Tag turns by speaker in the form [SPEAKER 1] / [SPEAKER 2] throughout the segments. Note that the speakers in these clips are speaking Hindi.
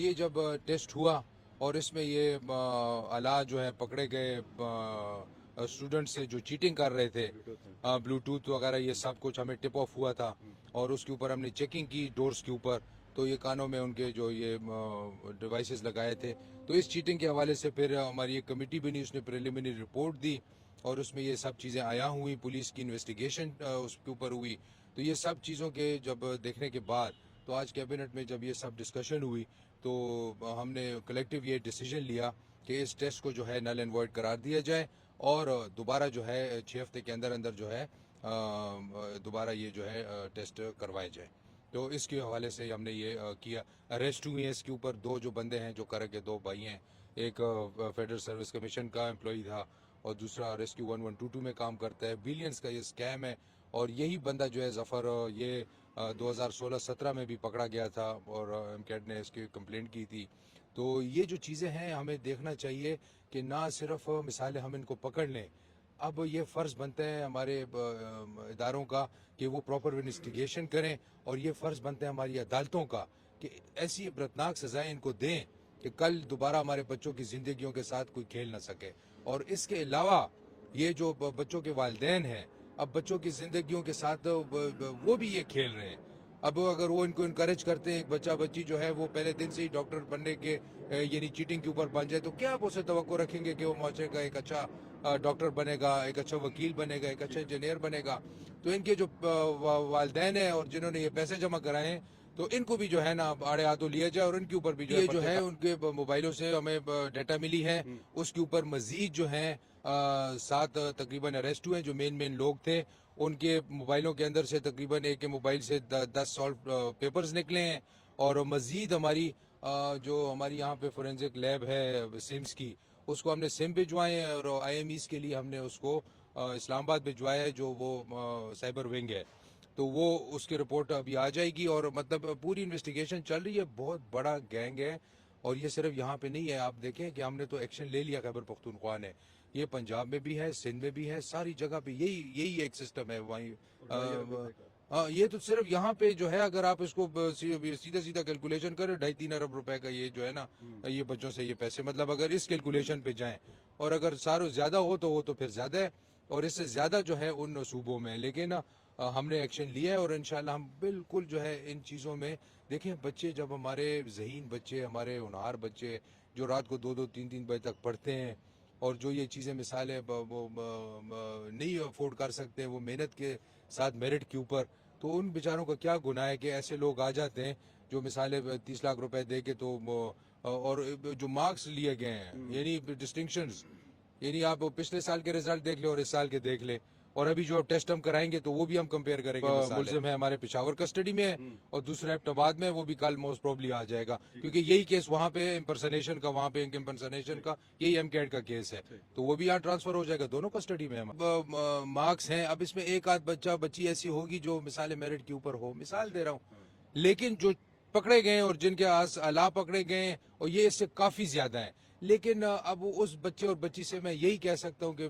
[SPEAKER 1] ये जब टेस्ट हुआ और इसमें ये आला जो है पकड़े गए स्टूडेंट्स से जो चीटिंग कर रहे थे, ब्लूटूथ वगैरह ये सब कुछ हमें टिप ऑफ हुआ था और उसके ऊपर हमने चेकिंग की डोर्स के ऊपर, तो ये कानों में उनके जो ये डिवाइसेस लगाए थे। तो इस चीटिंग के हवाले से फिर हमारी एक कमेटी बनी, उसने प्रिलिमिनरी रिपोर्ट दी और उसमें ये सब चीज़ें आया हुई, पुलिस की इन्वेस्टिगेशन उसके ऊपर हुई। तो ये सब चीज़ों के जब देखने के बाद तो आज कैबिनेट में जब ये सब डिस्कशन हुई तो हमने कलेक्टिव ये डिसीजन लिया कि इस टेस्ट को जो है नल एंड वॉइड करार दिया जाए और दोबारा जो है 6 हफ्ते के अंदर अंदर जो है दोबारा ये जो है टेस्ट करवाए जाए। तो इसके हवाले से हमने ये किया। अरेस्ट हुए हैं इसके ऊपर 2 जो बंदे हैं जो कर के 2 भाई हैं, एक फेडरल सर्विस कमीशन का एम्प्लॉई था और दूसरा रेस्क्यू 1122 में काम करता है। बिलियंस का ये स्कैम है और यही बंदा जो है जफर ये 2016-17 में भी पकड़ा गया था और एमकेड ने इसकी कंप्लेंट की थी। तो ये जो चीज़ें हैं हमें देखना चाहिए कि ना सिर्फ मिसालें हम इनको पकड़ लें, अब ये फ़र्ज़ बनते हैं हमारे इदारों का कि वो प्रॉपर इन्वेस्टिगेशन करें और ये फ़र्ज़ बनते हैं हमारी अदालतों का कि ऐसी इबरतनाक सज़ाएँ इनको दें कि कल दोबारा हमारे बच्चों की ज़िंदगियों के साथ कोई खेल ना सके। और इसके अलावा ये जो बच्चों के वालिदैन हैं, अब बच्चों की ज़िंदगियों के साथ वो भी ये खेल रहे हैं। अब अगर वो इनको इनकरेज करते हैं, एक बच्चा बच्ची जो है वो पहले दिन से ही डॉक्टर बनने के यानी चीटिंग के ऊपर बन जाए, तो क्या आप उसे तवक्को रखेंगे कि वो माशरे का एक अच्छा डॉक्टर बनेगा, एक अच्छा वकील बनेगा, एक अच्छा इंजीनियर बनेगा। तो इनके जो वालिदैन हैं और जिन्होंने ये पैसे जमा कराए हैं, तो इनको भी जो है ना आड़े हाथों लिया जाए और इनके ऊपर भी ये जो है उनके मोबाइलों से हमें डाटा मिली है, उसके ऊपर मजीद जो है 7 तकरीबन अरेस्ट हुए हैं जो मेन लोग थे। उनके मोबाइलों के अंदर से तकरीबन एक के मोबाइल से 10 सॉल्व पेपर्स निकले हैं और मजीद हमारी जो हमारी यहाँ पे फोरेंसिक लैब है सिम्स की, उसको हमने सिम भिजवाए हैं और IMEs के लिए हमने उसको इस्लामाबाद भिजवाया है जो वो साइबर विंग है। तो वो उसकी रिपोर्ट अभी आ जाएगी और मतलब पूरी इन्वेस्टिगेशन चल रही है, बहुत बड़ा गैंग है और ये सिर्फ यहाँ पे नहीं है। आप देखें कि हमने तो एक्शन ले लिया खैबर पख्तूनख्वा ने, ये पंजाब में भी है, सिंध में भी है, सारी जगह पे यही यही एक सिस्टम है वहीं। हाँ, ये तो सिर्फ यहाँ पे जो है अगर आप इसको सीधा सीधा कैलकुलेशन करें 2.5-3 अरब रुपए का ये जो है ना, ये बच्चों से ये पैसे, मतलब अगर इस कैलकुलेशन पे जाएं और अगर सारों ज्यादा हो तो वो तो फिर ज्यादा है और इससे ज्यादा जो है उन सूबों में। लेकिन हमने एक्शन लिया है और इंशाल्लाह हम बिल्कुल जो है इन चीज़ों में देखें। बच्चे जब हमारे ज़हीन बच्चे, हमारे होनहार बच्चे जो रात को 2-2 3-3 बजे तक पढ़ते हैं और जो ये चीज़ें मिसालें वो नहीं अफोर्ड कर सकते, वो मेहनत के साथ मेरिट के ऊपर, तो उन बेचारों का क्या गुनाह है कि ऐसे लोग आ जाते हैं जो मिसालें 30 लाख रुपए दे के तो और जो मार्क्स लिए गए हैं यानी डिस्टिंक्शंस, यानी आप पिछले साल के रिजल्ट देख ले और इस साल के देख ले और अभी जो टेस्ट हम कराएंगे तो वो भी हम कंपेयर करेंगे। मुलजिम है हमारे पिशावर कस्टडी में है और दूसरा एबटाबाद में, वो भी कल मोस्ट प्रोबली आ जाएगा क्योंकि यही केस वहाँ पे इम्पर्सनेशन का, वहाँ पे इम्पर्सनेशन का यही एमकेड का केस है, तो वो भी यहाँ ट्रांसफर हो जाएगा, दोनों कस्टडी में है। मार्क्स हैं, अब इसमें एक आध बच्चा बच्ची ऐसी होगी जो मिसाल मेरिट के ऊपर हो, मिसाल दे रहा हूँ, लेकिन जो पकड़े गए और जिनके अला पकड़े गए और ये इससे काफी ज्यादा है। लेकिन अब उस बच्चे और बच्ची से मैं यही कह सकता हूँ कि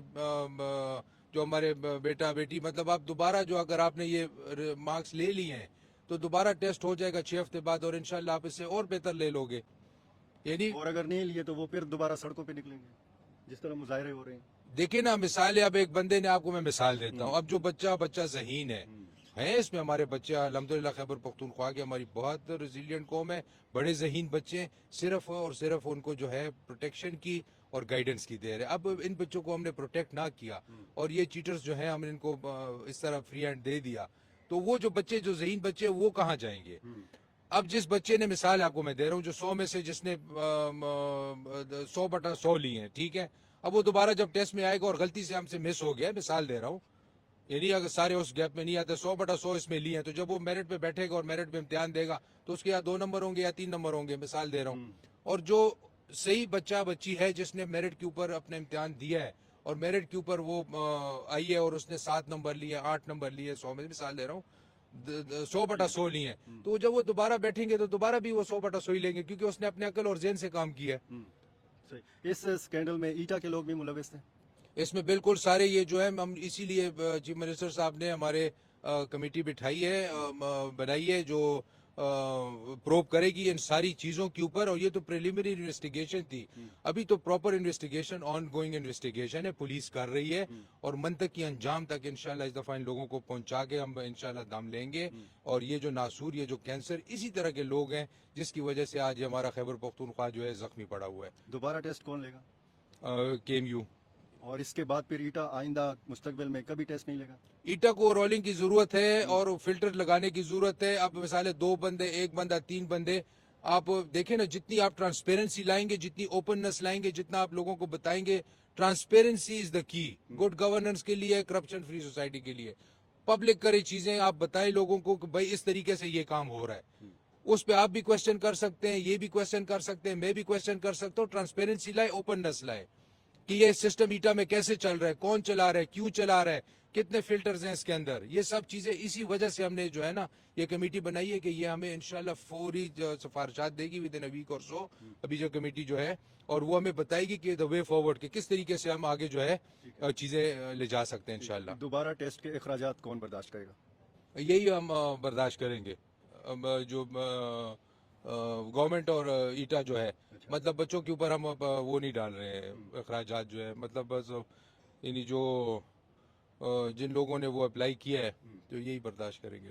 [SPEAKER 1] जो हमारे बेटा बेटी, मतलब आप दोबारा जो अगर आपने ये मार्क्स ले लिए हैं तो दोबारा टेस्ट हो जाएगा 6 हफ्ते बाद और इंशाल्लाह आप इससे और बेहतर ले लोगे। यानी
[SPEAKER 2] और अगर नहीं लिए तो वो फिर दोबारा सड़कों पे निकलेंगे जिस तरह मुजाहरे हो रहे हैं।
[SPEAKER 1] देखिए ना मिसाल है, अब एक बंदे ने आपको मैं मिसाल देता हूँ, अब जो बच्चा ज़हीन है इसमें हमारे बच्चे अल्हम्दुलिल्लाह खैबर पख्तूनख्वा की हमारी बहुत रेजिलियंट कौम है, बड़े ज़हीन बच्चे, सिर्फ और सिर्फ उनको जो है प्रोटेक्शन की और गाइडेंस की देर है। अब इन बच्चों को हमने प्रोटेक्ट ना किया और ये चीटर्स जो है हमने इनको इस तरह फ्री हैंड दे दिया, तो वो जो बच्चे जो ज़हीन बच्चे वो कहाँ जाएंगे। अब जिस बच्चे ने, मिसाल आपको मैं दे रहा हूँ, जो 100 में से जिसने 100/100 लिए हैं, ठीक है, अब वो दोबारा जब टेस्ट में आएगा और गलती से हमसे मिस हो गया, मिसाल दे रहा हूँ, यानी अगर सारे उस गैप में नहीं आते, 100/100 इसमें लिए हैं, तो जब वो मेरिट पे बैठेगा और मेरिट पे इम्तिहान देगा तो उसके या 2 नंबर होंगे या 3 नंबर होंगे, मिसाल दे रहा हूँ। और जो सही बच्चा बच्ची है जिसने मेरिट के ऊपर अपना इम्तिहान दिया है और मेरिट के ऊपर वो आई है और उसने 7 नंबर लिए, 8 नंबर लिए 100 में, मिसाल दे रहा हूँ, 100/100 लिए हैं, तो जब वो दोबारा बैठेंगे तो दोबारा भी वो 100/100 ही लेंगे क्योंकि उसने अपने अकल और जेन से काम किया है।
[SPEAKER 2] इस स्कैंडल में ईटा के लोग भी मुलविस थे।
[SPEAKER 1] इसमें बिल्कुल सारे ये जो है, हम इसीलिए चीफ मिनिस्टर साहब ने हमारे कमेटी बिठाई है, बनाई है, जो प्रोब करेगी इन सारी चीजों के ऊपर। और ये तो प्रिलिमिनरी इन्वेस्टिगेशन थी, अभी तो proper investigation, on going investigation है, पुलिस कर रही है। और मंतक की अंजाम तक इंशाल्लाह इस दफा इन लोगों को पहुंचा के हम इंशाल्लाह दम लेंगे। और ये जो नासूर, ये जो कैंसर, इसी तरह के लोग हैं जिसकी वजह से आज हमारा खैबर पख्तूनख्वा जो है जख्मी पड़ा हुआ है।
[SPEAKER 2] दोबारा टेस्ट कौन लेगा?
[SPEAKER 1] KMU।
[SPEAKER 2] और इसके बाद फिर ईटा आइंदा मुस्तकबिल में कभी टेस्ट नहीं लेगा?
[SPEAKER 1] ईटा को रोलिंग की जरूरत है और फिल्टर लगाने की जरूरत है। अब मिसाल 2 बंदे, 1 बंदा, 3 बंदे, आप देखें ना, जितनी आप ट्रांसपेरेंसी लाएंगे, जितनी ओपननेस लाएंगे, जितना आप लोगों को बताएंगे, transparency is the key, good governance के लिए, करप्शन फ्री सोसाइटी के लिए। पब्लिक करे चीजें, आप बताएं लोगों को कि भाई इस तरीके से ये काम हो रहा है। उस पे आप भी क्वेश्चन कर सकते हैं, ये भी क्वेश्चन कर सकते हैं, मैं भी क्वेश्चन कर सकता हूँ। ट्रांसपेरेंसी लाए, ओपननेस लाए कि ये सिस्टम ईटा में कैसे चल रहा है, कौन चला रहा है, क्यों चला रहा है, कितने फिल्टर्स हैं इसके अंदर। ये सब चीजें, इसी वजह से हमने जो है ना ये कमेटी बनाई है कि ये हमें इंशाल्लाह फौरी सिफारिशात देगी विद इन अ वीक और सो। अभी जो कमेटी जो है, और वो हमें बताएगी कि द वे फॉरवर्ड, कि किस तरीके से हम आगे जो है चीजें ले जा सकते हैं इंशाल्लाह।
[SPEAKER 2] दोबारा टेस्ट के अखराजात कौन बर्दाश्त करेगा?
[SPEAKER 1] यही हम बर्दाश्त करेंगे। जो गवर्नमेंट और ईटा जो है, मतलब बच्चों के ऊपर हम अब वो नहीं डाल रहे हैं अखराजात जो है, मतलब बस यानी जो जिन लोगों ने वो अप्लाई किया है तो यही बर्दाश्त करेंगे।